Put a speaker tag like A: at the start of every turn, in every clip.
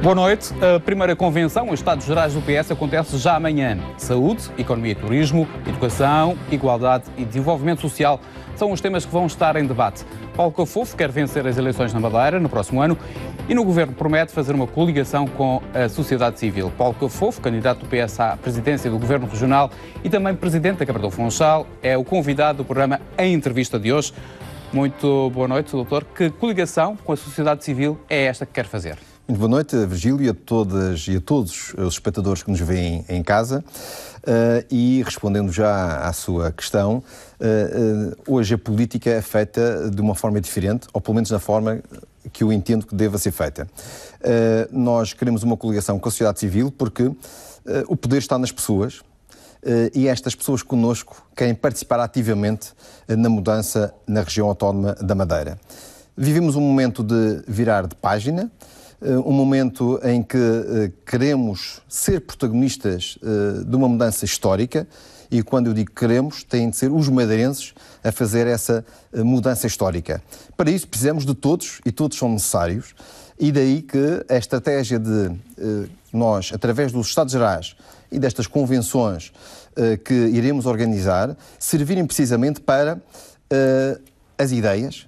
A: Boa noite. A primeira convenção, os Estados Gerais do PS, acontece já amanhã. Saúde, economia e turismo, educação, igualdade e desenvolvimento social são os temas que vão estar em debate. Paulo Cafofo quer vencer as eleições na Madeira no próximo ano e no Governo promete fazer uma coligação com a sociedade civil. Paulo Cafofo, candidato do PS à presidência do Governo Regional e também presidente da Câmara do Funchal, é o convidado do programa Em Entrevista de hoje. Muito boa noite, doutor. Que coligação com a sociedade civil é esta que quer fazer?
B: Muito boa noite, Virgílio, e a todas e a todos os espectadores que nos veem em casa. E respondendo já à sua questão, hoje a política é feita de uma forma diferente, ou pelo menos na forma que eu entendo que deva ser feita. Nós queremos uma coligação com a sociedade civil porque o poder está nas pessoas e estas pessoas connosco querem participar ativamente na mudança na região autónoma da Madeira. Vivemos um momento de virar de página, um momento em que queremos ser protagonistas de uma mudança histórica e quando eu digo queremos, têm de ser os madeirenses a fazer essa mudança histórica. Para isso precisamos de todos e todos são necessários e daí que a estratégia de nós, através dos Estados Gerais e destas convenções que iremos organizar, servirem precisamente para as ideias,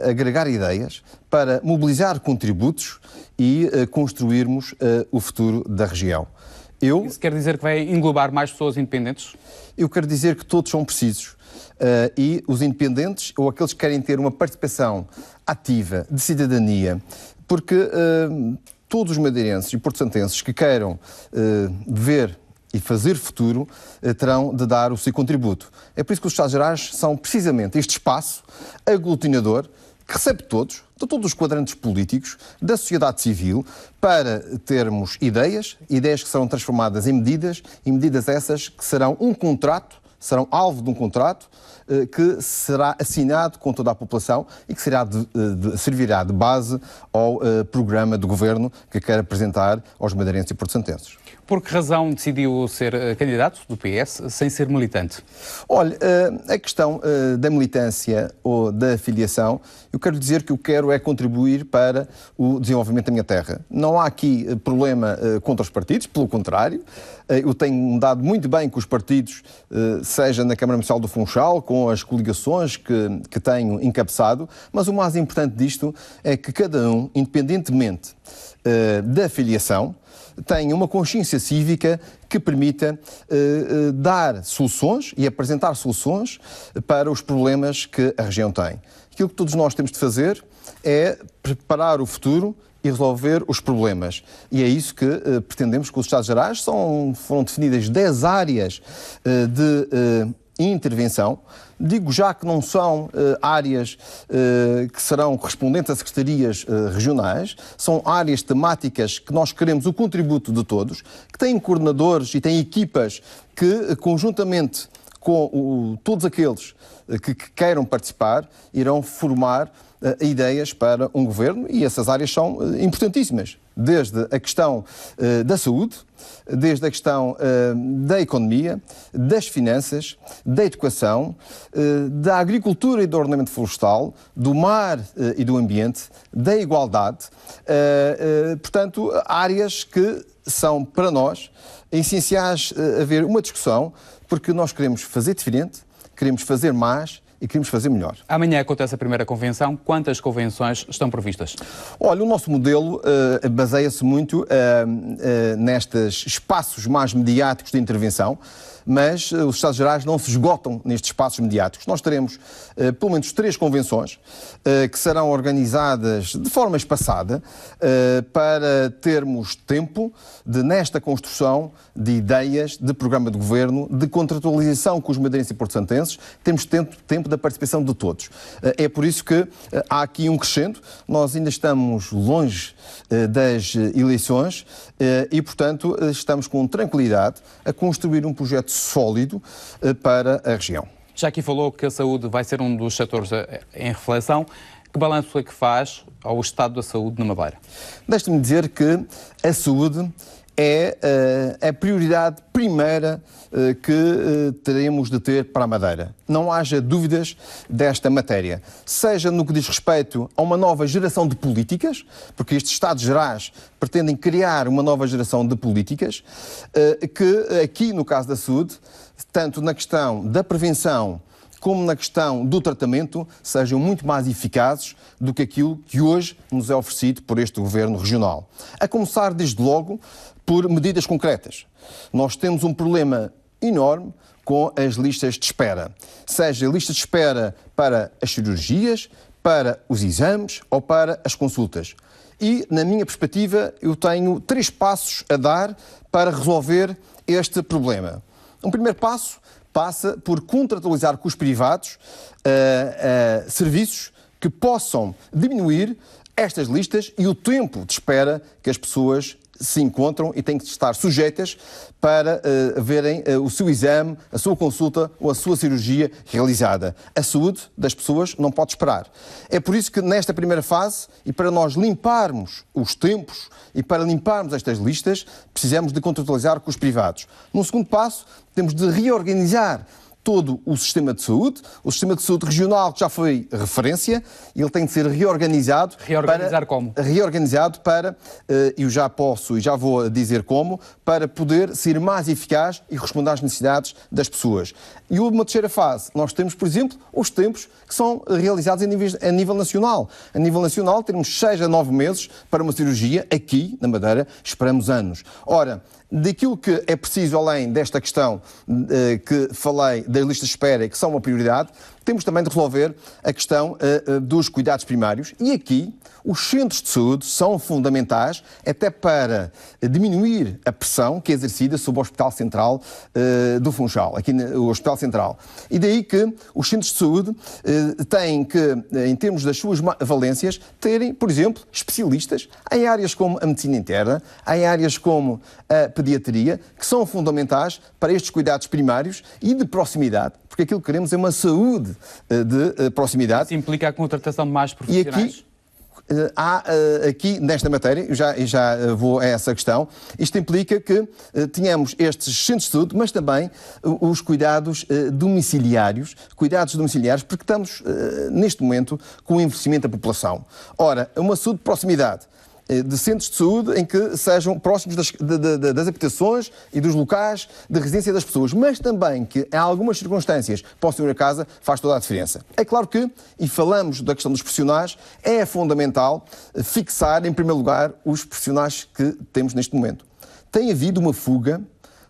B: agregar ideias, para mobilizar contributos e construirmos o futuro da região.
A: Isso quer dizer que vai englobar mais pessoas independentes?
B: Eu quero dizer que todos são precisos e os independentes ou aqueles que querem ter uma participação ativa de cidadania, porque todos os madeirenses e porto-santenses que queiram ver e fazer futuro terão de dar o seu contributo. É por isso que os Estados Gerais são precisamente este espaço aglutinador que recebe todos, de todos os quadrantes políticos, da sociedade civil, para termos ideias que serão transformadas em medidas, e medidas essas que serão um contrato, serão alvo de um contrato que será assinado com toda a população e que servirá de base ao programa de governo que quer apresentar aos madeirenses e porto-santenses.
A: Por que razão decidiu ser candidato do PS sem ser militante?
B: Olha, a questão da militância ou da afiliação, eu quero dizer que eu quero é contribuir para o desenvolvimento da minha terra. Não há aqui problema contra os partidos, pelo contrário. Eu tenho dado muito bem com os partidos, seja na Câmara Municipal do Funchal, com as coligações que tenho encabeçado, mas o mais importante disto é que cada um, independentemente da afiliação, tenha uma consciência cívica que permita dar soluções e apresentar soluções para os problemas que a região tem. Aquilo que todos nós temos de fazer é preparar o futuro e resolver os problemas. E é isso que pretendemos com os Estados Gerais. Foram definidas 10 áreas de intervenção. Digo já que não são áreas que serão correspondentes a secretarias regionais, são áreas temáticas que nós queremos o contributo de todos, que têm coordenadores e têm equipas que, conjuntamente com todos aqueles que queiram participar, irão formar ideias para um governo e essas áreas são importantíssimas, desde a questão da saúde, desde a questão da economia, das finanças, da educação, da agricultura e do ordenamento florestal, do mar e do ambiente, da igualdade, portanto, áreas que são para nós essenciais haver uma discussão, porque nós queremos fazer diferente, queremos fazer mais e queremos fazer melhor.
A: Amanhã acontece a primeira convenção. Quantas convenções estão previstas?
B: Olha, o nosso modelo baseia-se muito nestes espaços mais mediáticos de intervenção, mas os Estados Gerais não se esgotam nestes espaços mediáticos. Nós teremos pelo menos 3 convenções que serão organizadas de forma espaçada para termos tempo nesta construção de ideias, de programa de governo, de contratualização com os madeirenses e porto-santenses, temos tempo da participação de todos. É por isso que há aqui um crescendo. Nós ainda estamos longe das eleições e, portanto, estamos com tranquilidade a construir um projeto sólido para a região.
A: Já aqui falou que a saúde vai ser um dos setores em reflexão. Que balanço é que faz ao estado da saúde na Madeira?
B: Deixe-me dizer que a saúde é a prioridade primeira que teremos de ter para a Madeira. Não haja dúvidas desta matéria. Seja no que diz respeito a uma nova geração de políticas, porque estes Estados Gerais pretendem criar uma nova geração de políticas, que aqui no caso da saúde, tanto na questão da prevenção como na questão do tratamento, sejam muito mais eficazes do que aquilo que hoje nos é oferecido por este Governo regional. A começar, desde logo, por medidas concretas. Nós temos um problema enorme com as listas de espera. Seja listas de espera para as cirurgias, para os exames ou para as consultas. E, na minha perspectiva, eu tenho 3 passos a dar para resolver este problema. Um primeiro passo passa por contratualizar com os privados serviços que possam diminuir estas listas e o tempo de espera que as pessoas se encontram e têm que estar sujeitas para verem o seu exame, a sua consulta ou a sua cirurgia realizada. A saúde das pessoas não pode esperar. É por isso que nesta primeira fase, e para nós limparmos os tempos e para limparmos estas listas, precisamos de contratualizar com os privados. Num segundo passo, temos de reorganizar todo o sistema de saúde regional, que já foi referência, ele tem de ser reorganizado.
A: Reorganizar como?
B: Reorganizado para, eu já posso e já vou dizer como, para poder ser mais eficaz e responder às necessidades das pessoas. E uma terceira fase, nós temos, por exemplo, os tempos que são realizados a nível nacional. A nível nacional, temos 6 a 9 meses para uma cirurgia. Aqui, na Madeira, esperamos anos. Ora, daquilo que é preciso, além desta questão que falei das listas de espera, que são uma prioridade, temos também de resolver a questão dos cuidados primários. E aqui, os centros de saúde são fundamentais até para diminuir a pressão que é exercida sobre o Hospital Central do Funchal, aqui no Hospital Central. E daí que os centros de saúde têm que, em termos das suas valências, terem, por exemplo, especialistas em áreas como a medicina interna, em áreas como a pediatria, que são fundamentais para estes cuidados primários e de proximidade, porque aquilo que queremos é uma saúde de proximidade.
A: Isso implica a contratação de mais profissionais?
B: E há aqui nesta matéria, eu já vou a essa questão, isto implica que tenhamos estes centros de saúde, mas também os cuidados domiciliários, porque estamos neste momento com o envelhecimento da população. Ora, uma saúde de proximidade, de centros de saúde em que sejam próximos das habitações e dos locais de residência das pessoas, mas também que em algumas circunstâncias possam ir a casa, faz toda a diferença. É claro que, e falamos da questão dos profissionais, é fundamental fixar em primeiro lugar os profissionais que temos neste momento. Tem havido uma fuga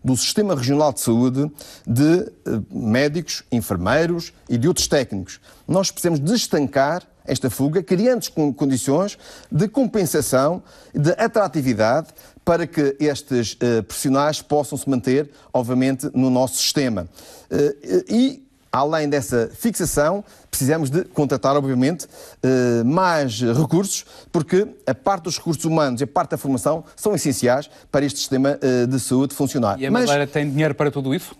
B: do Sistema Regional de Saúde de médicos, enfermeiros e de outros técnicos. Nós precisamos de estancar esta fuga, criando condições de compensação, de atratividade, para que estes profissionais possam se manter, obviamente, no nosso sistema. E, além dessa fixação, precisamos de contratar, obviamente, mais recursos, porque a parte dos recursos humanos e a parte da formação são essenciais para este sistema de saúde funcionar.
A: E a Madeira tem dinheiro para tudo isso?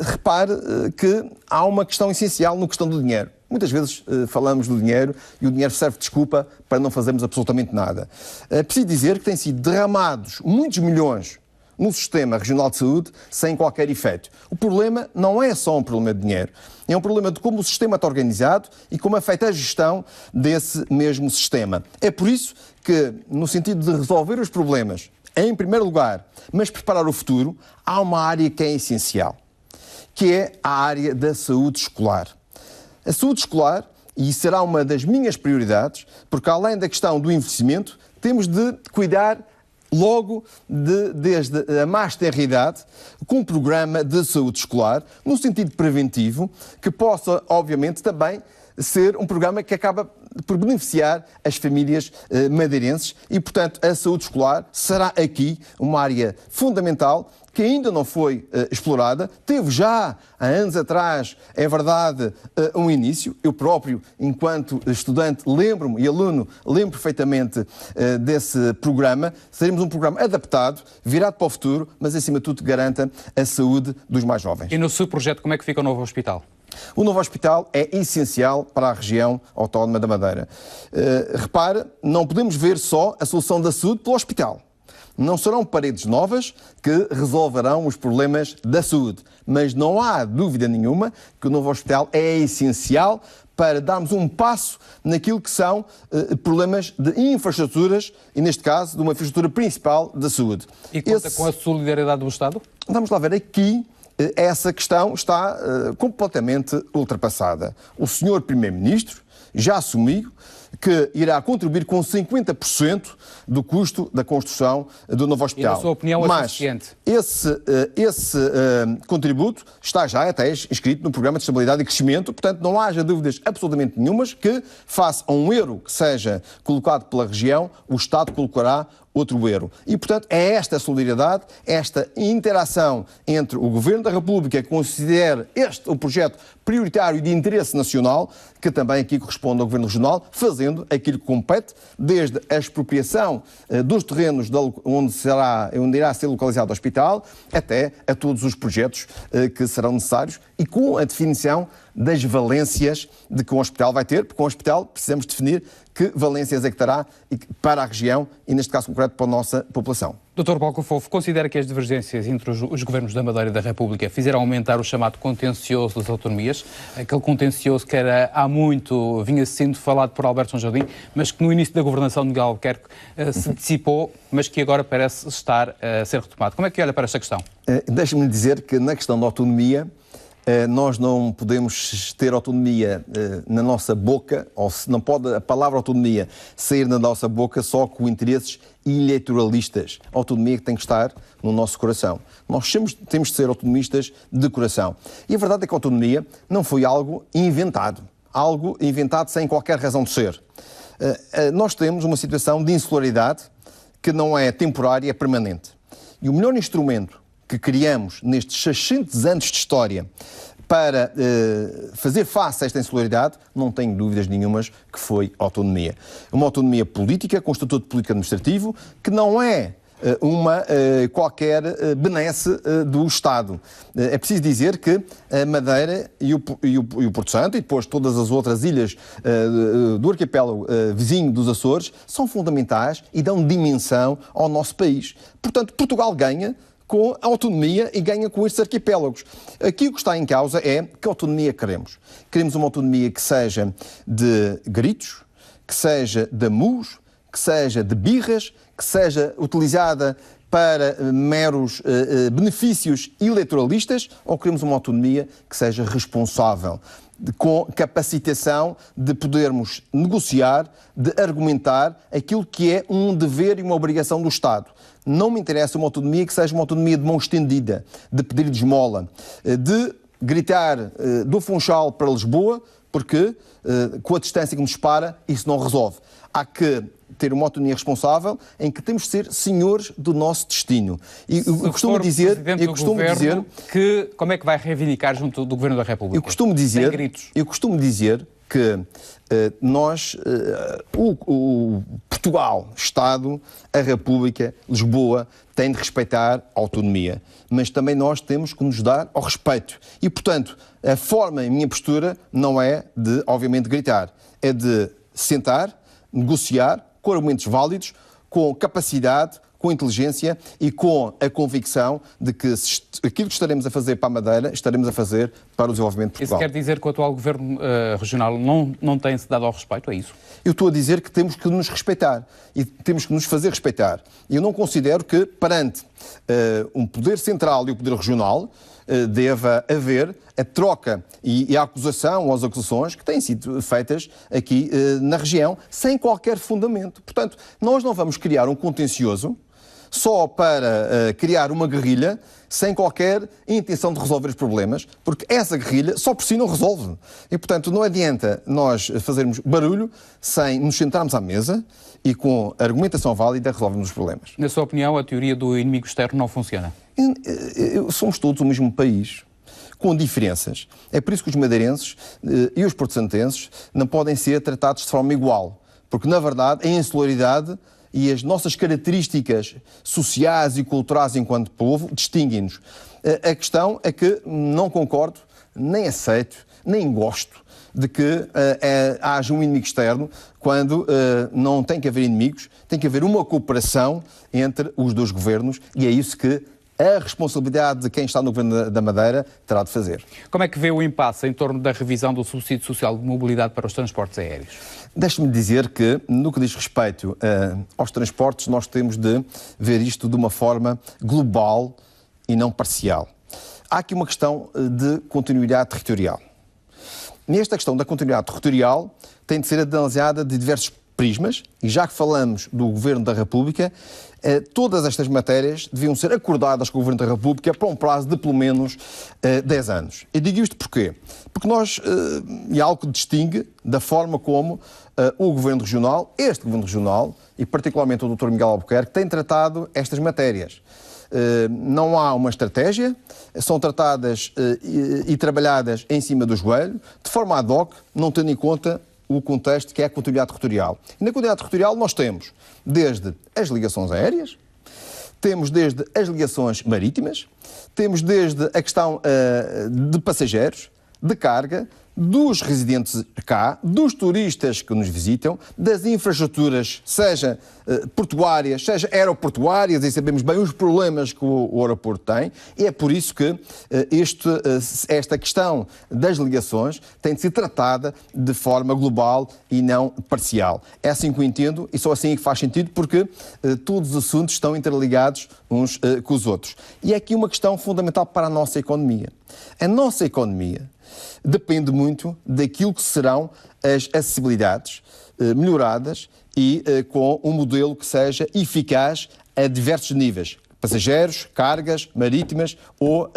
B: Repare que há uma questão essencial na questão do dinheiro. Muitas vezes falamos do dinheiro e o dinheiro serve de desculpa para não fazermos absolutamente nada. É preciso dizer que têm sido derramados muitos milhões no Sistema Regional de Saúde sem qualquer efeito. O problema não é só um problema de dinheiro, é um problema de como o sistema está organizado e como é feita a gestão desse mesmo sistema. É por isso que, no sentido de resolver os problemas, em primeiro lugar, mas preparar o futuro, há uma área que é essencial, que é a área da saúde escolar. A saúde escolar, e será uma das minhas prioridades, porque além da questão do envelhecimento, temos de cuidar logo desde a mais tenra idade, com um programa de saúde escolar, no sentido preventivo, que possa, obviamente, também ser um programa que acaba por beneficiar as famílias madeirenses e, portanto, a saúde escolar será aqui uma área fundamental que ainda não foi explorada. Teve já, há anos atrás, é verdade, um início. Eu próprio, enquanto estudante, lembro-me e aluno, lembro perfeitamente desse programa. Seremos um programa adaptado, virado para o futuro, mas, acima de tudo, garanta a saúde dos mais jovens.
A: E no seu projeto, como é que fica o novo hospital?
B: O novo hospital é essencial para a região autónoma da Madeira. Repare, não podemos ver só a solução da saúde pelo hospital. Não serão paredes novas que resolverão os problemas da saúde, mas não há dúvida nenhuma que o novo hospital é essencial para darmos um passo naquilo que são problemas de infraestruturas e, neste caso, de uma infraestrutura principal da saúde.
A: E conta com a solidariedade do Estado?
B: Vamos lá ver, aqui essa questão está completamente ultrapassada. O senhor Primeiro-Ministro já assumiu que irá contribuir com 50% do custo da construção do novo hospital.
A: E, na sua opinião, é suficiente?
B: Esse contributo está já até inscrito no Programa de Estabilidade e Crescimento, portanto não haja dúvidas absolutamente nenhumas que, face a um euro que seja colocado pela região, o Estado colocará outro euro. E, portanto, é esta solidariedade, esta interação entre o Governo da República, que considera este o projeto prioritário de interesse nacional, que também aqui corresponde ao Governo Regional, fazendo aquilo que compete, desde a expropriação dos terrenos onde irá ser localizado o hospital, até a todos os projetos que serão necessários e com a definição das valências de que o hospital vai ter, porque o hospital precisamos definir que valências é que terá para a região e, neste caso concreto, para a nossa população.
A: Dr. Paulo Fofo, considera que as divergências entre os governos da Madeira e da República fizeram aumentar o chamado contencioso das autonomias, aquele contencioso que era há muito, vinha sendo falado por Alberto São Jardim, mas que no início da governação de Miguel Albuquerque se dissipou, mas que agora parece estar a ser retomado. Como é que olha para esta questão?
B: Deixe-me dizer que na questão da autonomia, nós não podemos ter autonomia na nossa boca, ou se não pode a palavra autonomia sair da nossa boca só com interesses eleitoralistas. A autonomia que tem que estar no nosso coração. Nós temos de ser autonomistas de coração. E a verdade é que a autonomia não foi algo inventado sem qualquer razão de ser. Nós temos uma situação de insularidade que não é temporária, é permanente. E o melhor instrumento que criamos nestes 600 anos de história para fazer face a esta insularidade, não tenho dúvidas nenhumas que foi a autonomia. Uma autonomia política, com estatuto político-administrativo, que não é uma qualquer benesse do Estado. É preciso dizer que a Madeira e o Porto Santo, e depois todas as outras ilhas do arquipélago vizinho dos Açores, são fundamentais e dão dimensão ao nosso país. Portanto, Portugal ganha com a autonomia e ganha com estes arquipélagos. Aqui o que está em causa é que autonomia queremos. Queremos uma autonomia que seja de gritos, que seja de amus, que seja de birras, que seja utilizada para meros benefícios eleitoralistas, ou queremos uma autonomia que seja responsável, com capacitação de podermos negociar, de argumentar aquilo que é um dever e uma obrigação do Estado. Não me interessa uma autonomia que seja uma autonomia de mão estendida, de pedir de esmola, de gritar do Funchal para Lisboa, porque com a distância que nos separa, isso não resolve. Há que ter uma autonomia responsável em que temos de ser senhores do nosso destino. E eu costumo dizer
A: que como é que vai reivindicar junto do Governo da República?
B: Eu costumo dizer que Portugal, Estado, a República, Lisboa, têm de respeitar a autonomia. Mas também nós temos que nos dar ao respeito. E, portanto, a forma, a minha postura, não é de, obviamente, gritar. É de sentar, negociar, com argumentos válidos, com capacidade, com inteligência e com a convicção de que aquilo que estaremos a fazer para a Madeira, estaremos a fazer para o desenvolvimento de Portugal.
A: Isso quer dizer que o atual Governo Regional não tem-se dado ao respeito, é isso?
B: Eu estou a dizer que temos que nos respeitar e temos que nos fazer respeitar. Eu não considero que, perante um poder central e o poder regional, deva haver a troca e a acusação ou as acusações que têm sido feitas aqui na região, sem qualquer fundamento. Portanto, nós não vamos criar um contencioso só para criar uma guerrilha sem qualquer intenção de resolver os problemas, porque essa guerrilha só por si não resolve. E, portanto, não adianta nós fazermos barulho sem nos sentarmos à mesa e com argumentação válida resolvermos os problemas.
A: Na sua opinião, a teoria do inimigo externo não funciona?
B: Somos todos o mesmo país, com diferenças. É por isso que os madeirenses e os porto-santenses não podem ser tratados de forma igual, porque, na verdade, a insularidade e as nossas características sociais e culturais enquanto povo distinguem-nos. A questão é que não concordo, nem aceito nem gosto de que haja um inimigo externo, quando não tem que haver inimigos, tem que haver uma cooperação entre os dois governos, e é isso que a responsabilidade de quem está no Governo da Madeira terá de fazer.
A: Como é que vê o impasse em torno da revisão do subsídio social de mobilidade para os transportes aéreos?
B: Deixe-me dizer que, no que diz respeito aos transportes, nós temos de ver isto de uma forma global e não parcial. Há aqui uma questão de continuidade territorial. Nesta questão da continuidade territorial, tem de ser analisada de diversos prismas, e já que falamos do Governo da República, todas estas matérias deviam ser acordadas com o Governo da República para um prazo de pelo menos 10 anos. Eu digo isto porquê? Porque nós, e há algo que distingue da forma como o Governo Regional, este Governo Regional, e particularmente o Dr. Miguel Albuquerque, tem tratado estas matérias. Não há uma estratégia, são tratadas e trabalhadas em cima do joelho, de forma ad hoc, não tendo em conta o contexto que é a continuidade territorial. E na continuidade territorial nós temos desde as ligações aéreas, temos desde as ligações marítimas, temos desde a questão de passageiros, de carga, dos residentes cá, dos turistas que nos visitam, das infraestruturas, seja portuárias, seja aeroportuárias, e sabemos bem os problemas que o aeroporto tem, e é por isso que esta questão das ligações tem de ser tratada de forma global e não parcial. É assim que eu entendo, e só assim é que faz sentido, porque todos os assuntos estão interligados uns com os outros. E é aqui uma questão fundamental para a nossa economia. A nossa economia depende muito daquilo que serão as acessibilidades melhoradas e com um modelo que seja eficaz a diversos níveis, passageiros, cargas, marítimas ou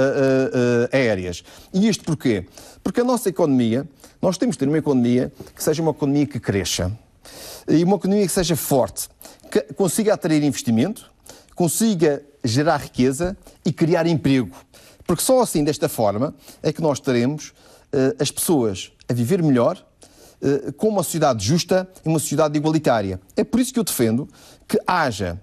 B: aéreas. E isto porquê? Porque a nossa economia, nós temos de ter uma economia que seja uma economia que cresça e uma economia que seja forte, que consiga atrair investimento, consiga gerar riqueza e criar emprego. Porque só assim, desta forma, é que nós teremos as pessoas a viver melhor, com uma sociedade justa e uma sociedade igualitária. É por isso que eu defendo que haja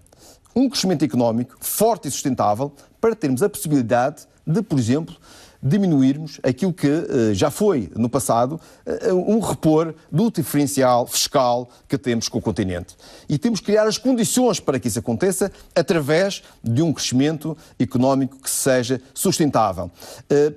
B: um crescimento económico forte e sustentável para termos a possibilidade de, por exemplo, diminuirmos aquilo que já foi no passado um repor do diferencial fiscal que temos com o continente. E temos que criar as condições para que isso aconteça através de um crescimento económico que seja sustentável.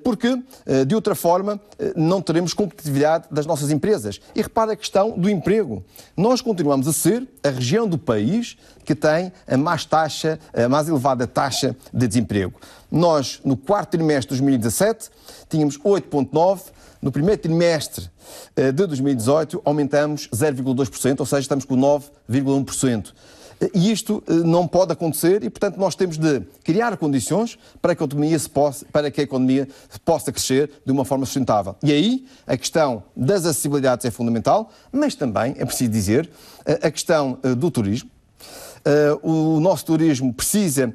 B: Porque, de outra forma, não teremos competitividade das nossas empresas. E repara a questão do emprego. Nós continuamos a ser a região do país que tem a mais elevada taxa de desemprego. Nós, no quarto trimestre de 2017, tínhamos 8,9%, no primeiro trimestre de 2018 aumentamos 0,2%, ou seja, estamos com 9,1%. E isto não pode acontecer e, portanto, nós temos de criar condições para que a economia possa crescer de uma forma sustentável. E aí a questão das acessibilidades é fundamental, mas também é preciso dizer a questão do turismo. O nosso turismo precisa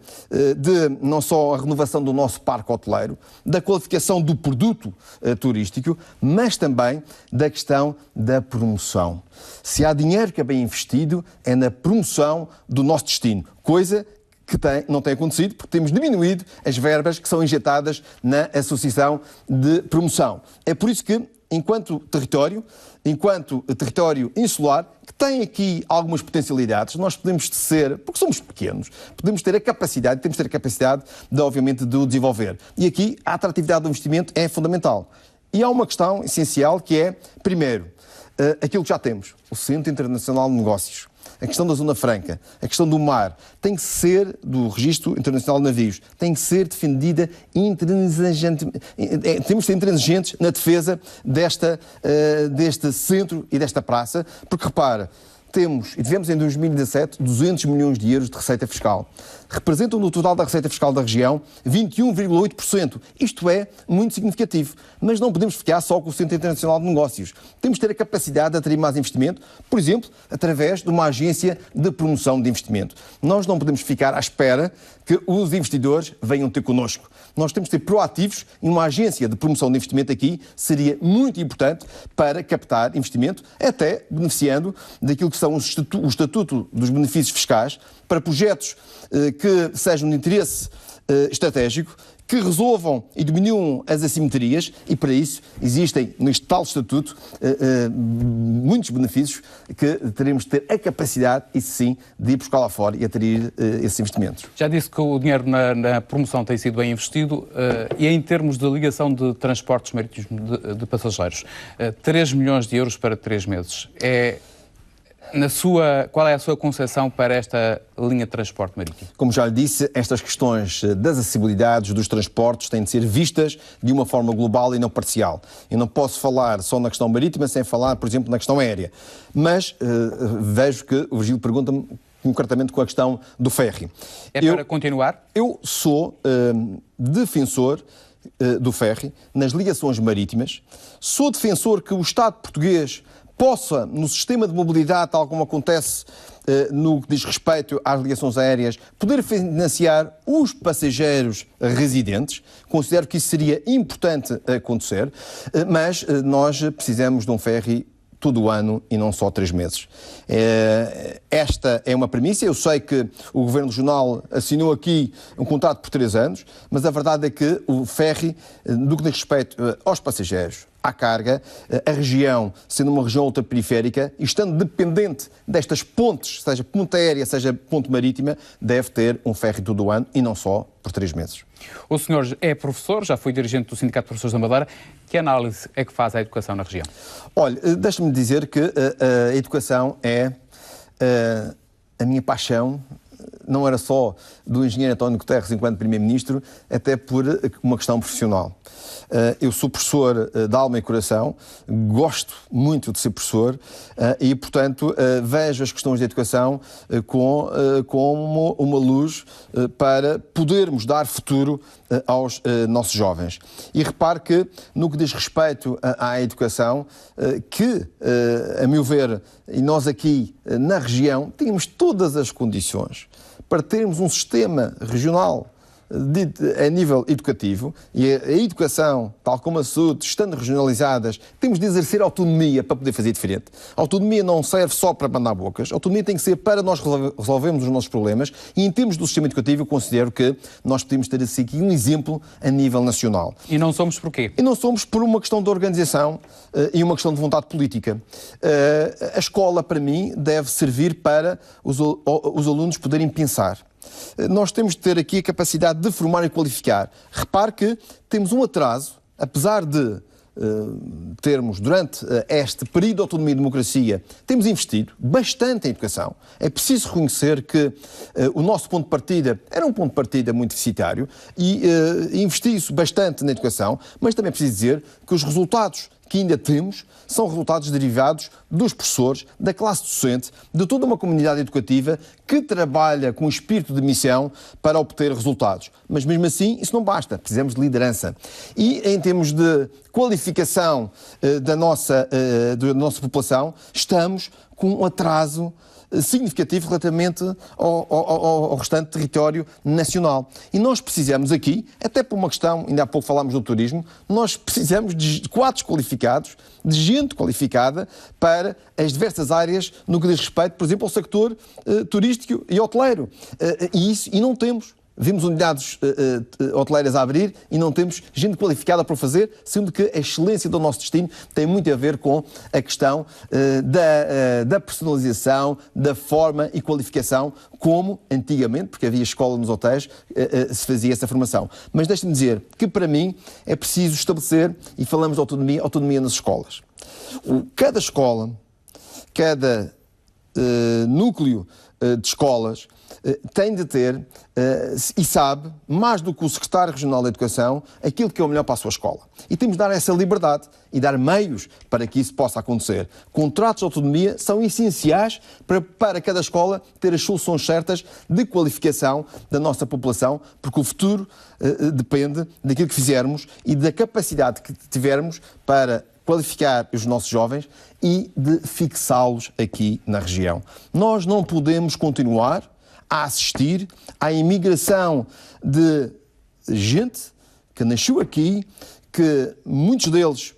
B: de não só a renovação do nosso parque hoteleiro, da qualificação do produto turístico, mas também da questão da promoção. Se há dinheiro que é bem investido, é na promoção do nosso destino, coisa que não tem acontecido, porque temos diminuído as verbas que são injetadas na Associação de Promoção. É por isso que, enquanto território território insular, que tem aqui algumas potencialidades, nós podemos ser, porque somos pequenos, temos ter a capacidade de, obviamente, de o desenvolver. E aqui a atratividade do investimento é fundamental. E há uma questão essencial que é, primeiro, aquilo que já temos, o Centro Internacional de Negócios. A questão da Zona Franca, a questão do mar, tem que ser, do Registro Internacional de Navios, tem que ser defendida intransigentemente. Temos de ser intransigentes na defesa deste centro e desta praça, porque repara, tivemos em 2017 200 milhões de euros de receita fiscal. Representam no total da receita fiscal da região 21,8%. Isto é muito significativo. Mas não podemos ficar só com o Centro Internacional de Negócios. Temos de ter a capacidade de atrair mais investimento, por exemplo, através de uma agência de promoção de investimento. Nós não podemos ficar à espera que os investidores venham ter connosco. Nós temos de ser proativos e uma agência de promoção de investimento aqui seria muito importante para captar investimento, até beneficiando daquilo que são o estatuto dos benefícios fiscais para projetos que sejam de interesse estratégico, que resolvam e diminuam as assimetrias, e para isso existem neste tal estatuto muitos benefícios que teremos de ter a capacidade, isso sim, de ir buscar lá fora e atrair esses investimentos.
A: Já disse que o dinheiro na promoção tem sido bem investido e em termos de ligação de transportes marítimos de passageiros, 3 milhões de euros para 3 meses. Qual é a sua concepção para esta linha de transporte marítimo?
B: Como já lhe disse, estas questões das acessibilidades dos transportes têm de ser vistas de uma forma global e não parcial. Eu não posso falar só na questão marítima sem falar, por exemplo, na questão aérea. Mas vejo que o Virgílio pergunta-me concretamente com a questão do ferry.
A: Para continuar?
B: Eu sou defensor do ferry nas ligações marítimas. Sou defensor que o Estado português possa, no sistema de mobilidade, tal como acontece no que diz respeito às ligações aéreas, poder financiar os passageiros residentes. Considero que isso seria importante acontecer, mas nós precisamos de um ferry todo o ano e não só 3 meses. Esta é uma premissa. Eu sei que o Governo Regional assinou aqui um contrato por 3 anos, mas a verdade é que o ferry, no que diz respeito aos passageiros, à carga, a região, sendo uma região ultraperiférica e estando dependente destas pontes, seja ponte aérea, seja ponte marítima, deve ter um ferry todo o ano e não só por 3 meses.
A: O senhor é professor, já foi dirigente do Sindicato de Professores da Madeira. Que análise é que faz à educação na região?
B: Olha, deixa-me dizer que a educação é a minha paixão. Não era só do engenheiro António Guterres enquanto Primeiro-Ministro, até por uma questão profissional. Eu sou professor de alma e coração, gosto muito de ser professor e, portanto, vejo as questões de educação como uma luz para podermos dar futuro aos nossos jovens. E repare que, no que diz respeito à educação, que, a meu ver, e nós aqui na região, temos todas as condições para termos um sistema regional a nível educativo, e a educação, tal como a saúde, estando regionalizadas, temos de exercer autonomia para poder fazer diferente. A autonomia não serve só para mandar bocas, a autonomia tem que ser para nós resolvermos os nossos problemas, e em termos do sistema educativo eu considero que nós podemos ter aqui um exemplo a nível nacional.
A: E não somos porquê?
B: E não somos por uma questão de organização e uma questão de vontade política. A escola, para mim, deve servir para os alunos poderem pensar. Nós temos de ter aqui a capacidade de formar e qualificar. Repare que temos um atraso, apesar de termos, durante este período de autonomia e democracia, temos investido bastante em educação. É preciso reconhecer que o nosso ponto de partida era um ponto de partida muito deficitário e investiu-se bastante na educação, mas também é preciso dizer que os resultados que ainda temos são resultados derivados dos professores, da classe docente, de toda uma comunidade educativa que trabalha com espírito de missão para obter resultados. Mas mesmo assim, isso não basta, precisamos de liderança. E em termos de qualificação da nossa população, estamos com um atraso significativo relativamente ao restante território nacional. E nós precisamos aqui, até por uma questão, ainda há pouco falámos do turismo, nós precisamos de quadros qualificados, de gente qualificada para as diversas áreas no que diz respeito, por exemplo, ao sector turístico e hoteleiro. E não temos. Vimos unidades hoteleiras a abrir e não temos gente qualificada para o fazer, sendo que a excelência do nosso destino tem muito a ver com a questão da personalização, da forma e qualificação, como antigamente, porque havia escola nos hotéis, se fazia essa formação. Mas deixe-me dizer que, para mim, é preciso estabelecer, e falamos de autonomia nas escolas. Cada escola, cada núcleo de escolas tem de ter e sabe, mais do que o secretário regional da Educação, aquilo que é o melhor para a sua escola. E temos de dar essa liberdade e dar meios para que isso possa acontecer. Contratos de autonomia são essenciais para cada escola ter as soluções certas de qualificação da nossa população, porque o futuro depende daquilo que fizermos e da capacidade que tivermos para qualificar os nossos jovens e de fixá-los aqui na região. Nós não podemos continuar a assistir à imigração de gente que nasceu aqui, que muitos deles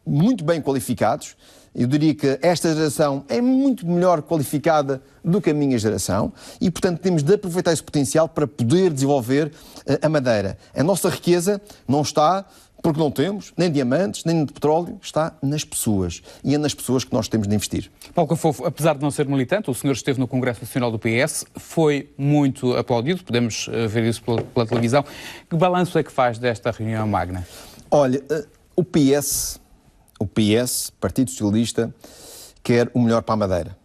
B: muito bem qualificados. Eu diria que esta geração é muito melhor qualificada do que a minha geração e, portanto, temos de aproveitar esse potencial para poder desenvolver a Madeira. A nossa riqueza não está, porque não temos, nem diamantes, nem de petróleo, está nas pessoas. E é nas pessoas que nós temos de investir.
A: Paulo Cafofo, apesar de não ser militante, o senhor esteve no Congresso Nacional do PS, foi muito aplaudido, podemos ver isso pela televisão. Que balanço é que faz desta reunião magna?
B: Olha, o PS, Partido Socialista, quer o melhor para a Madeira.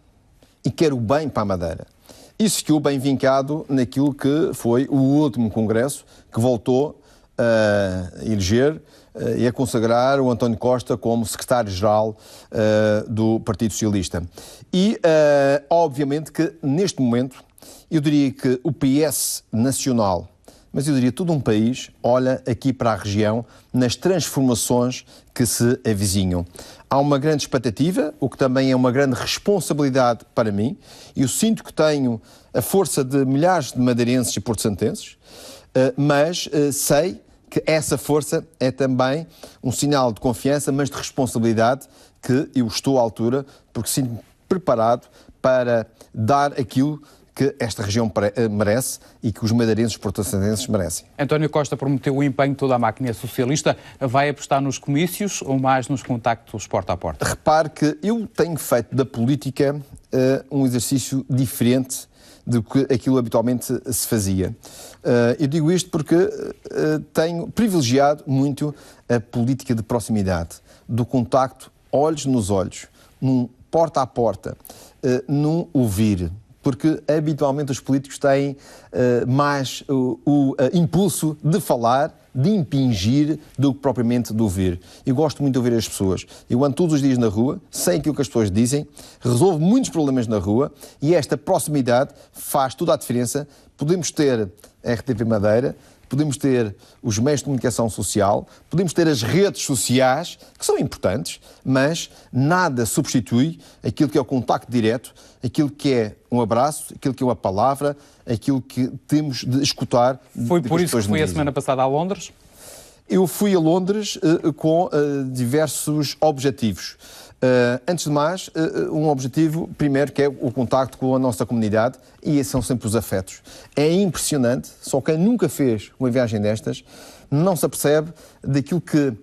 B: E quer o bem para a Madeira. Isso ficou bem vincado naquilo que foi o último Congresso, que voltou a eleger e a consagrar o António Costa como secretário-geral do Partido Socialista. E, obviamente, que neste momento, eu diria que o PS nacional, mas eu diria todo um país, olha aqui para a região nas transformações que se avizinham. Há uma grande expectativa, o que também é uma grande responsabilidade para mim. Eu sinto que tenho a força de milhares de madeirenses e porto-santenses, mas sei que essa força é também um sinal de confiança, mas de responsabilidade, que eu estou à altura, porque sinto-me preparado para dar aquilo que esta região merece e que os madeirenses e porto-santenses merecem.
A: António Costa prometeu o empenho de toda a máquina socialista. Vai apostar nos comícios ou mais nos contactos porta a porta?
B: Repare que eu tenho feito da política um exercício diferente do que aquilo habitualmente se fazia. Eu digo isto porque tenho privilegiado muito a política de proximidade, do contacto olhos nos olhos, num porta a porta, num ouvir. Porque habitualmente os políticos têm mais o impulso de falar, de impingir, do que propriamente de ouvir. Eu gosto muito de ouvir as pessoas. Eu ando todos os dias na rua, sei aquilo que as pessoas dizem, resolvo muitos problemas na rua e esta proximidade faz toda a diferença. Podemos ter a RTP Madeira, podemos ter os meios de comunicação social, podemos ter as redes sociais, que são importantes, mas nada substitui aquilo que é o contacto direto, aquilo que é um abraço, aquilo que é uma palavra, aquilo que temos de escutar.
A: Foi por isso que foi a semana passada a Londres?
B: Eu fui a Londres com diversos objetivos. Antes de mais, um objetivo, primeiro, que é o contacto com a nossa comunidade, e esses são sempre os afetos. É impressionante, só quem nunca fez uma viagem destas não se apercebe daquilo que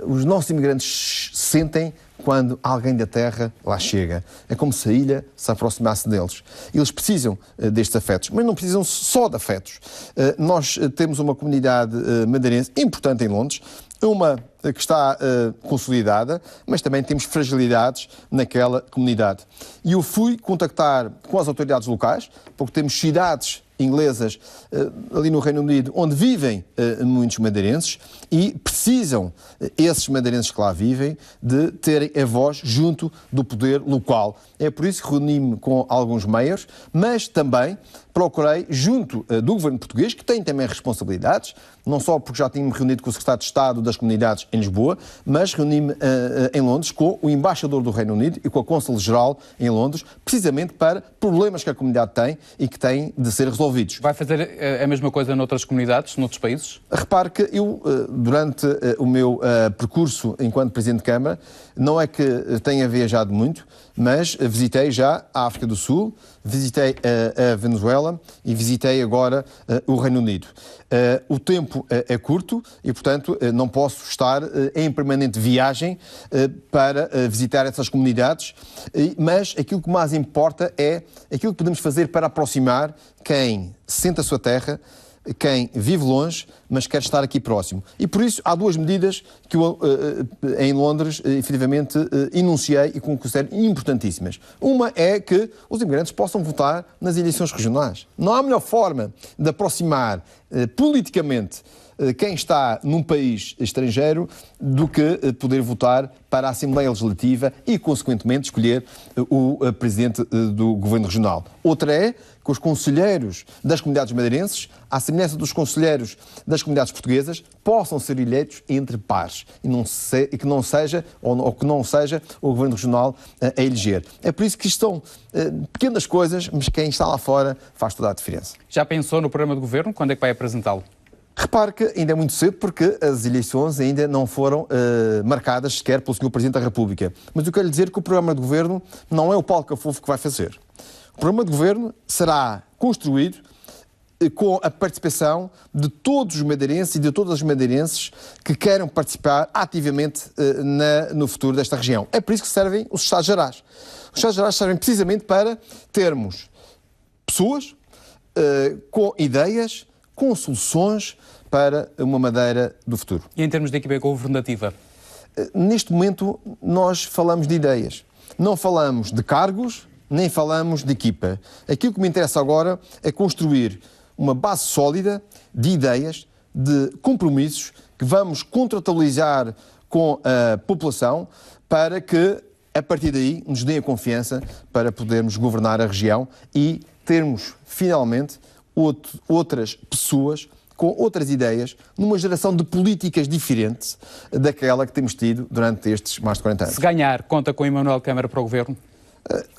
B: os nossos imigrantes sentem quando alguém da terra lá chega. É como se a ilha se aproximasse deles. Eles precisam destes afetos, mas não precisam só de afetos. Nós temos uma comunidade madeirense importante em Londres, uma que está consolidada, mas também temos fragilidades naquela comunidade. E eu fui contactar com as autoridades locais, porque temos cidades inglesas ali no Reino Unido, onde vivem muitos madeirenses e precisam, esses madeirenses que lá vivem, de terem a voz junto do poder local. É por isso que reuni-me com alguns meios, mas também procurei, junto do governo português, que tem também responsabilidades, não só porque já tinha-me reunido com o secretário de Estado das Comunidades em Lisboa, mas reuni-me em Londres com o embaixador do Reino Unido e com a cônsul-geral em Londres, precisamente para problemas que a comunidade tem e que têm de ser resolvidos.
A: Vai fazer a mesma coisa noutras comunidades, noutros países?
B: Repare que eu, durante o meu percurso enquanto Presidente de Câmara, não é que tenha viajado muito, mas visitei já a África do Sul, visitei a Venezuela e visitei agora o Reino Unido. O tempo é curto e, portanto, não posso estar em permanente viagem para visitar essas comunidades, mas aquilo que mais importa é aquilo que podemos fazer para aproximar quem sente a sua terra, quem vive longe, mas quer estar aqui próximo. E por isso há duas medidas que eu, em Londres, efetivamente, enunciei e que considero importantíssimas. Uma é que os imigrantes possam votar nas eleições regionais. Não há melhor forma de aproximar politicamente quem está num país estrangeiro do que poder votar para a Assembleia Legislativa e, consequentemente, escolher o Presidente do Governo Regional. Outra é que os conselheiros das comunidades madeirenses, à semelhança dos conselheiros das comunidades portuguesas, possam ser eleitos entre pares e que não seja o Governo Regional a eleger. É por isso que isto são pequenas coisas, mas quem está lá fora faz toda a diferença.
A: Já pensou no programa de governo? Quando é que vai apresentá-lo?
B: Repare que ainda é muito cedo porque as eleições ainda não foram marcadas sequer pelo Sr. Presidente da República. Mas eu quero lhe dizer que o programa de governo não é o Paulo Cafofo que vai fazer. O programa de governo será construído com a participação de todos os madeirenses e de todas as madeirenses que queiram participar ativamente no futuro desta região. É por isso que servem os Estados Gerais. Os Estados Gerais servem precisamente para termos pessoas com ideias, com soluções para uma Madeira do futuro.
A: E em termos de equipa governativa?
B: Neste momento nós falamos de ideias. Não falamos de cargos, nem falamos de equipa. Aquilo que me interessa agora é construir uma base sólida de ideias, de compromissos que vamos contratualizar com a população para que, a partir daí, nos deem a confiança para podermos governar a região e termos, finalmente, outras pessoas com outras ideias, numa geração de políticas diferentes daquela que temos tido durante estes mais de 40 anos.
A: Se ganhar, conta com Emanuel Câmara para o Governo?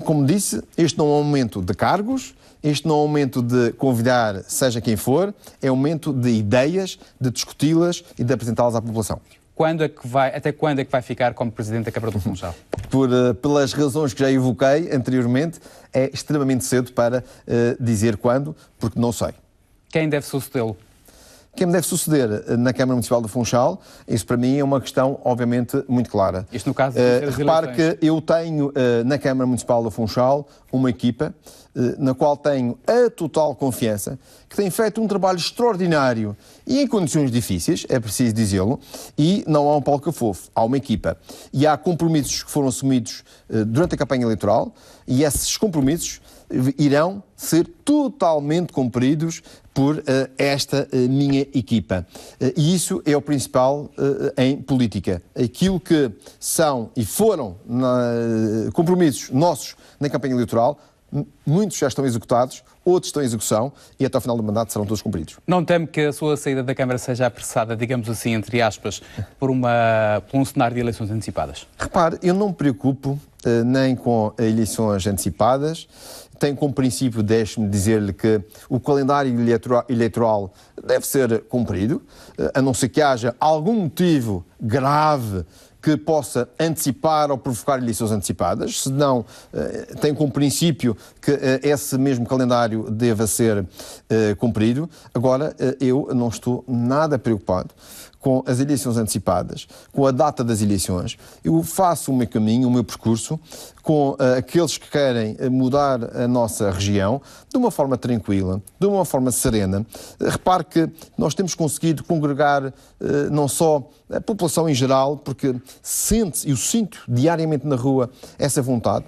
B: Como disse, este não é um aumento de cargos, este não é um aumento de convidar seja quem for, é um aumento de ideias, de discuti-las e de apresentá-las à população.
A: Até quando é que vai ficar como Presidente da Câmara do Funchal?
B: Pelas razões que já evoquei anteriormente, é extremamente cedo para dizer quando, porque não sei.
A: Quem deve sucedê-lo?
B: Quem me deve suceder na Câmara Municipal do Funchal, isso para mim é uma questão, obviamente, muito clara.
A: Isto no caso das
B: repare que eu tenho na Câmara Municipal do Funchal uma equipa na qual tenho a total confiança, que tem feito um trabalho extraordinário e em condições difíceis, é preciso dizê-lo, e não há um Paulo Cafofo, há uma equipa. E há compromissos que foram assumidos durante a campanha eleitoral e esses compromissos irão ser totalmente cumpridos por esta minha equipa. E isso é o principal em política. Aquilo que são e foram compromissos nossos na campanha eleitoral, muitos já estão executados, outros estão em execução e até ao final do mandato serão todos cumpridos.
A: Não teme que a sua saída da Câmara seja apressada, digamos assim, entre aspas, por um cenário de eleições antecipadas?
B: Repare, eu não me preocupo nem com eleições antecipadas. Tenho como princípio, deixe-me dizer-lhe, que o calendário eleitoral deve ser cumprido, a não ser que haja algum motivo grave que possa antecipar ou provocar eleições antecipadas, senão tenho como princípio que esse mesmo calendário deva ser cumprido. Agora, eu não estou nada preocupado com as eleições antecipadas, com a data das eleições. Eu faço o meu caminho, o meu percurso, com aqueles que querem mudar a nossa região de uma forma tranquila, de uma forma serena. Repare que nós temos conseguido congregar não só a população em geral, porque eu sinto diariamente na rua essa vontade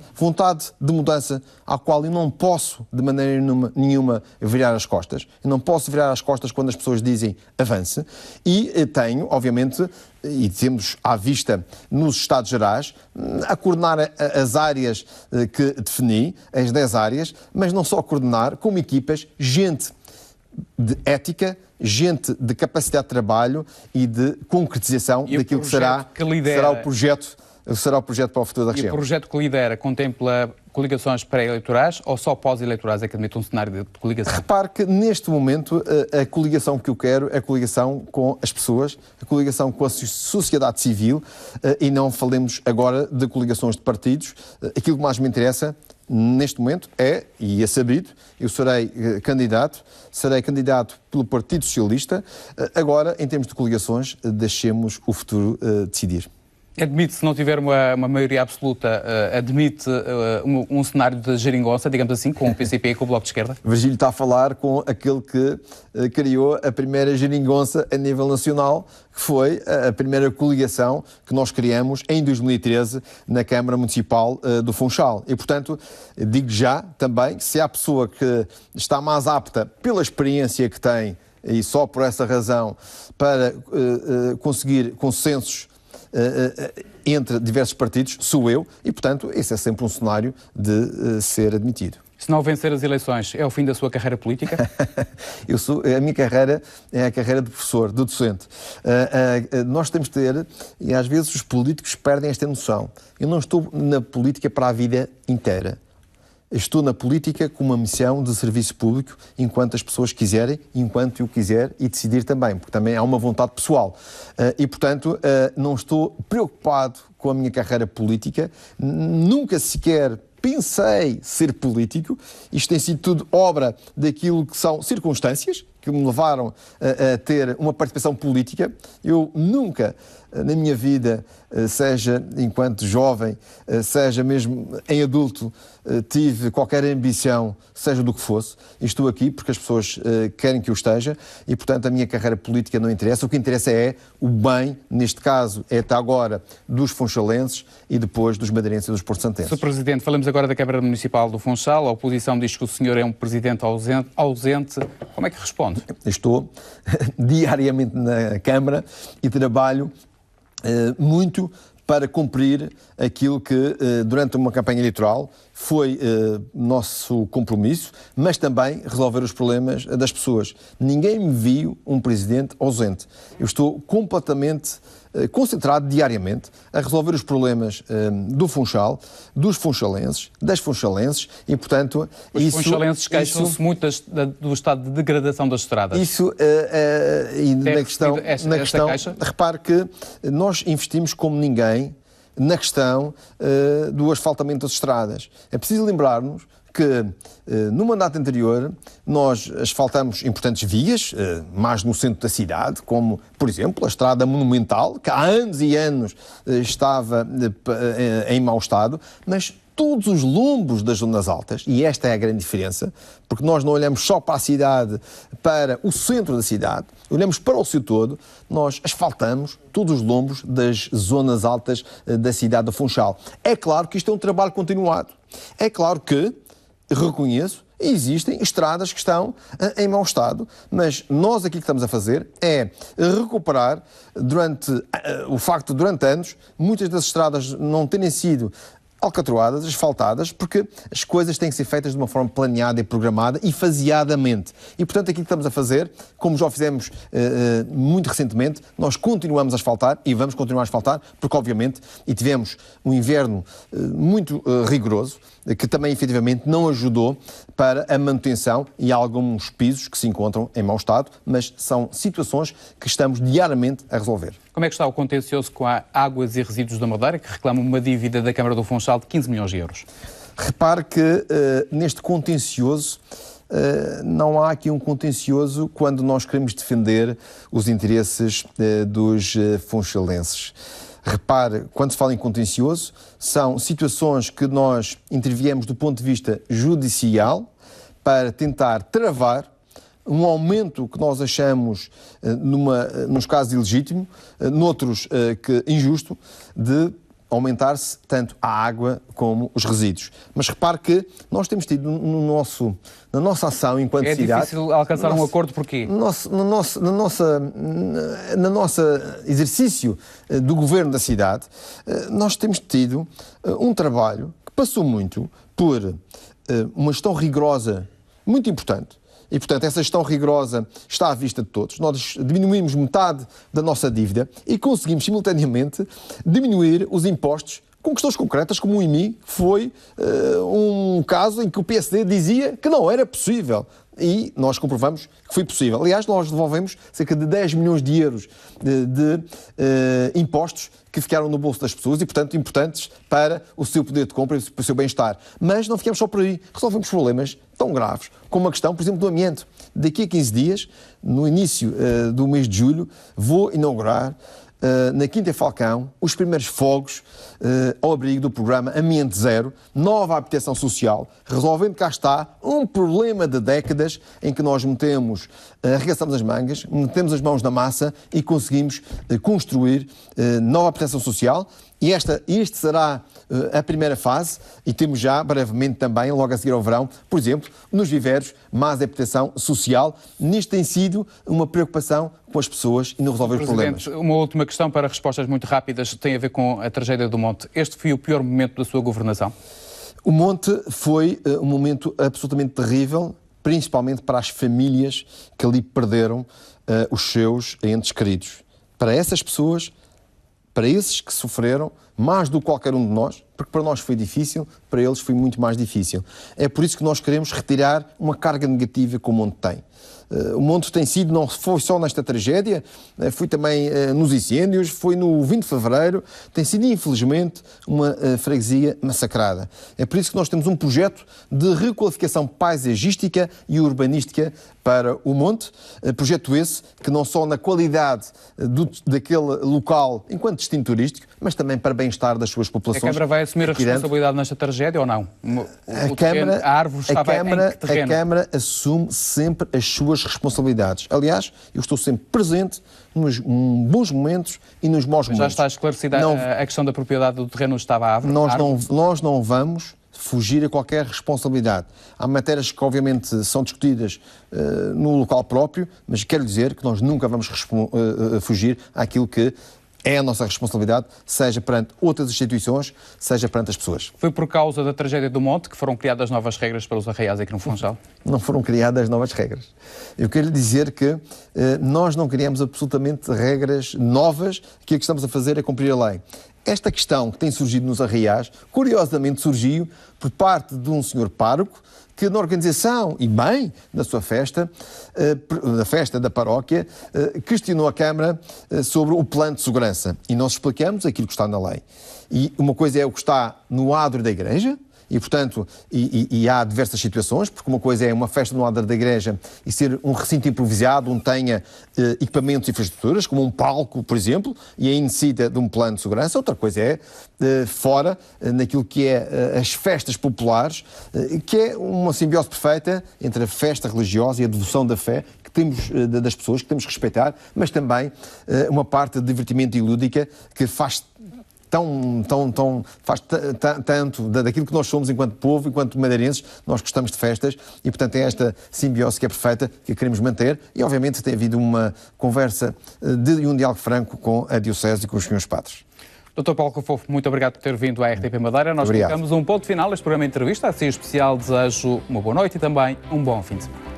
B: de mudança à qual eu não posso de maneira nenhuma virar as costas. Eu não posso virar as costas quando as pessoas dizem avance, e tenho, obviamente, e temos à vista nos Estados Gerais, a coordenar as áreas que defini, as 10 áreas, mas não só coordenar, como equipas, gente de ética, gente de capacidade de trabalho e de concretização daquilo que será o projeto para o futuro da região.
A: E o projeto que lidera contempla coligações pré-eleitorais ou só pós-eleitorais é que admite um cenário de coligação?
B: Repare que neste momento a coligação que eu quero é a coligação com as pessoas, a coligação com a sociedade civil, e não falemos agora de coligações de partidos. Aquilo que mais me interessa neste momento é, e é sabido, eu serei candidato pelo Partido Socialista. Agora, em termos de coligações, deixemos o futuro decidir.
A: Admite, se não tiver uma maioria absoluta, admite um cenário de geringonça, digamos assim, com o PCP e com o Bloco de Esquerda?
B: Virgílio está a falar com aquele que criou a primeira geringonça a nível nacional, que foi a primeira coligação que nós criamos em 2013 na Câmara Municipal do Funchal. E, portanto, digo já também, se há pessoa que está mais apta pela experiência que tem e só por essa razão para conseguir consensos entre diversos partidos, sou eu, e, portanto, esse é sempre um cenário de ser admitido.
A: Se não vencer as eleições, é o fim da sua carreira política?
B: A minha carreira é a carreira de professor, de docente. Nós temos de ter, e às vezes os políticos perdem esta noção, eu não estou na política para a vida inteira. estou na política com uma missão de serviço público enquanto as pessoas quiserem, enquanto eu quiser e decidir também, porque também há uma vontade pessoal. E, portanto, não estou preocupado com a minha carreira política, nunca sequer pensei ser político. Isto tem sido tudo obra daquilo que são circunstâncias que me levaram a ter uma participação política. Eu nunca, na minha vida, seja enquanto jovem, seja mesmo em adulto, tive qualquer ambição, seja do que fosse. E estou aqui porque as pessoas querem que eu esteja e, portanto, a minha carreira política não interessa. O que interessa é o bem, neste caso, é até agora dos funchalenses e depois dos madeirenses e dos porto-santenses.
A: Sr. Presidente, falamos agora da Câmara Municipal do Funchal. A oposição diz que o senhor é um presidente ausente. Como é que responde?
B: Estou diariamente na Câmara e trabalho muito para cumprir aquilo que, durante uma campanha eleitoral, foi nosso compromisso, mas também resolver os problemas das pessoas. Ninguém me viu um presidente ausente. Eu estou completamente concentrado diariamente a resolver os problemas do Funchal, dos funchalenses, das funchalenses e, portanto...
A: Os funchalenses queixam-se muito do estado de degradação das estradas.
B: Isso, e na questão, repare que nós investimos como ninguém na questão do asfaltamento das estradas. É preciso lembrar-nos que no mandato anterior nós asfaltamos importantes vias, mais no centro da cidade, como, por exemplo, a Estrada Monumental, que há anos e anos estava em mau estado, mas todos os lombos das zonas altas, e esta é a grande diferença, porque nós não olhamos só para a cidade, para o centro da cidade, olhamos para o seu todo, nós asfaltamos todos os lombos das zonas altas da cidade do Funchal. É claro que isto é um trabalho continuado. É claro que, reconheço, existem estradas que estão em mau estado, mas nós aqui que estamos a fazer é recuperar o facto de, durante anos, muitas das estradas não terem sido alcatroadas, asfaltadas, porque as coisas têm que ser feitas de uma forma planeada e programada e faseadamente. E, portanto, aquilo que estamos a fazer, como já o fizemos muito recentemente, nós continuamos a asfaltar e vamos continuar a asfaltar, porque, obviamente, e tivemos um inverno muito rigoroso, que também, efetivamente, não ajudou para a manutenção e há alguns pisos que se encontram em mau estado, mas são situações que estamos diariamente a resolver.
A: Como é que está o contencioso com a Águas e Resíduos da Madeira, que reclama uma dívida da Câmara do Funchal de 15 milhões de euros?
B: Repare que neste contencioso não há aqui um contencioso quando nós queremos defender os interesses dos funchalenses. Repare, quando se fala em contencioso, são situações que nós interviemos do ponto de vista judicial para tentar travar um aumento que nós achamos, nos casos ilegítimo, noutros que injusto, de aumentar-se tanto a água como os resíduos. Mas repare que nós temos tido na nossa ação enquanto cidade...
A: É difícil alcançar um acordo porquê?
B: No nosso exercício do governo da cidade, nós temos tido um trabalho que passou muito por uma gestão rigorosa muito importante. E, portanto, essa gestão rigorosa está à vista de todos. Nós diminuímos metade da nossa dívida e conseguimos, simultaneamente, diminuir os impostos com questões concretas, como o IMI, que foi um caso em que o PSD dizia que não era possível. E nós comprovamos que foi possível. Aliás, nós devolvemos cerca de 10 milhões de euros de impostos que ficaram no bolso das pessoas e, portanto, importantes para o seu poder de compra e para o seu bem-estar. Mas não ficamos só por aí. Resolvemos problemas tão graves como a questão, por exemplo, do ambiente. Daqui a 15 dias, no início do mês de julho, vou inaugurar na Quinta Falcão, os primeiros fogos ao abrigo do programa Ambiente Zero, nova habitação social, resolvendo cá está um problema de décadas em que nós arregaçamos as mangas, metemos as mãos na massa e conseguimos construir nova habitação social. E este será a primeira fase e temos já brevemente também, logo a seguir ao verão, por exemplo, nos viveiros, mais habitação social. Nisto tem sido uma preocupação com as pessoas e no resolver os problemas.
A: Uma última questão para respostas muito rápidas, tem a ver com a tragédia do Monte. Este foi o pior momento da sua governação?
B: O Monte foi um momento absolutamente terrível, principalmente para as famílias que ali perderam os seus entes queridos. Para essas pessoas, para esses que sofreram, mais do que qualquer um de nós, porque para nós foi difícil, para eles foi muito mais difícil. É por isso que nós queremos retirar uma carga negativa que o Monte tem. O Monte tem sido, não foi só nesta tragédia, foi também nos incêndios, foi no 20 de fevereiro, tem sido, infelizmente, uma freguesia massacrada. É por isso que nós temos um projeto de requalificação paisagística e urbanística para o Monte. Projeto esse que não só na qualidade daquele local enquanto destino turístico, mas também para bem-estar das suas populações.
A: A Câmara vai assumir a responsabilidade nesta tragédia ou não? A árvore estava em que terreno?
B: A Câmara assume sempre as suas responsabilidades. Aliás, eu estou sempre presente nos bons momentos e nos maus momentos.
A: Já está esclarecida a questão da propriedade do terreno onde estava a árvore?
B: Nós não vamos fugir a qualquer responsabilidade. Há matérias que obviamente são discutidas no local próprio, mas quero dizer que nós nunca vamos fugir àquilo que é a nossa responsabilidade, seja perante outras instituições, seja perante as pessoas.
A: Foi por causa da tragédia do Monte que foram criadas novas regras para os arraiais aqui no Funchal?
B: Não foram criadas novas regras. Eu quero lhe dizer que nós não criamos absolutamente regras novas, que o que estamos a fazer é cumprir a lei. Esta questão que tem surgido nos arraiais, curiosamente surgiu por parte de um senhor pároco, que na organização, e bem, da sua festa, da festa da paróquia, questionou a Câmara sobre o plano de segurança. E nós explicamos aquilo que está na lei. E uma coisa é o que está no adro da igreja, e, portanto, há diversas situações, porque uma coisa é uma festa no adro da igreja e ser um recinto improvisado, onde tenha equipamentos e infraestruturas, como um palco, por exemplo, e aí necessita de um plano de segurança. Outra coisa é fora, naquilo que é as festas populares, que é uma simbiose perfeita entre a festa religiosa e a devoção da fé, que temos, das pessoas, que temos que respeitar, mas também uma parte de divertimento e lúdica que faz tanto daquilo que nós somos enquanto povo, enquanto madeirenses, nós gostamos de festas e, portanto, é esta simbiose que é perfeita que queremos manter e, obviamente, tem havido uma conversa e um diálogo franco com a Diocese e com os senhores padres.
A: Dr. Paulo Cafofo, muito obrigado por ter vindo à RTP Madeira. Nós colocamos um ponto final neste programa de entrevista. Assim, em especial, desejo uma boa noite e também um bom fim de semana.